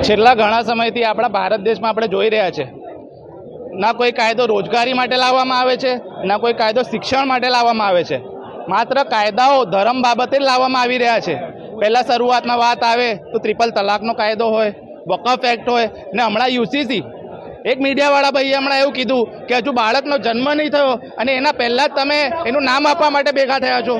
છેલ્લા ઘણા સમયથી આપણા ભારત દેશમાં આપણે જોઈ રહ્યા છે, ના કોઈ કાયદો રોજગારી માટે લાવવામાં આવે છે, ના કોઈ કાયદો શિક્ષણ માટે લાવવામાં આવે છે. માત્ર કાયદાઓ ધર્મ બાબતે જ લાવવામાં આવી રહ્યા છે. પહેલાં શરૂઆતમાં વાત આવે તો ટ્રિપલ તલાકનો કાયદો હોય, વકફ એક્ટ હોય, ને હમણાં યુસીસી. એક મીડિયાવાળા ભાઈએ હમણાં એવું કીધું કે હજુ બાળકનો જન્મ નહીં થયો અને એના પહેલાં જ તમે એનું નામ આપવા માટે ભેગા થયા છો.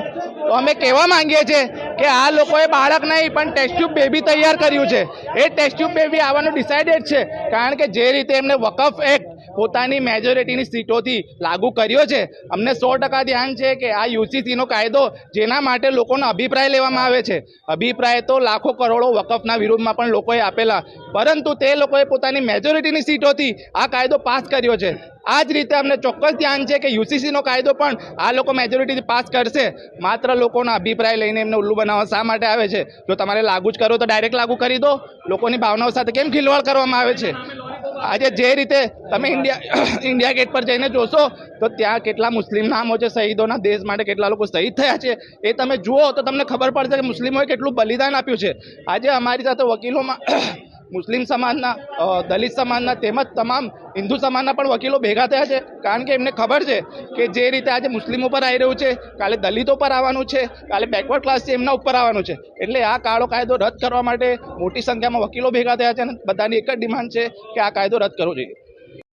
તો અમે કહેવા માંગીએ છીએ કે આ લોકોએ બાળક નહીં પણ ટેસ્ટ ટ્યુબ બેબી તૈયાર કર્યું છે. એ ટેસ્ટ ટ્યુબ બેબી આવવાનું ડિસાઇડેડ છે, કારણ કે જે રીતે એમને વકફ એક્ટ પોતાની મેજોરિટીની સીટોથી લાગુ કર્યો છે, અમને 100% ધ્યાન છે કે આ યુસીસીનો કાયદો જેના માટે લોકોનો અભિપ્રાય લેવામાં આવે છે, અભિપ્રાય તો લાખો કરોડો વકફના વિરોધમાં પણ લોકોએ આપેલા, પરંતુ તે લોકોએ પોતાની મેજોરિટીની સીટોથી આ કાયદો પાસ કર્યો છે. આ જ રીતે અમને ચોક્કસ ધ્યાન છે કે યુસીસીનો કાયદો પણ આ લોકો મેજોરિટીથી પાસ કરશે. માત્ર લોકોના અભિપ્રાય લઈને એમને ઉલ્લુ બનાવવા શા માટે આવે છે? જો તમારે લાગુ જ કરો તો ડાયરેક્ટ લાગુ કરી દો. લોકોની ભાવનાઓ સાથે કેમ ખિલવાડ કરવામાં આવે છે? આજે જે રીતે તમે ઇન્ડિયા ગેટ પર જઈને જોશો તો ત્યાં કેટલા મુસ્લિમ નામો છે શહીદોના, દેશ માટે કેટલા લોકો શહીદ થયા છે એ તમે જુઓ તો તમને ખબર પડશે કે મુસ્લિમોએ કેટલું બલિદાન આપ્યું છે. આજે અમારી સાથે વકીલોમાં મુસ્લિમ સમાજના, દલિત સમાજના તેમજ તમામ હિન્દુ સમાજના પણ વકીલો ભેગા થયા છે, કારણ કે એમને ખબર છે કે જે રીતે આજે મુસ્લિમો પર આવી રહ્યું છે, કાલે દલિતો પર આવવાનું છે, કાલે બેકવર્ડ ક્લાસ છે એમના ઉપર આવવાનું છે. એટલે આ કાળો કાયદો રદ કરવા માટે મોટી સંખ્યામાં વકીલો ભેગા થયા છે અને બધાની એક જ ડિમાન્ડ છે કે આ કાયદો રદ કરવો જોઈએ.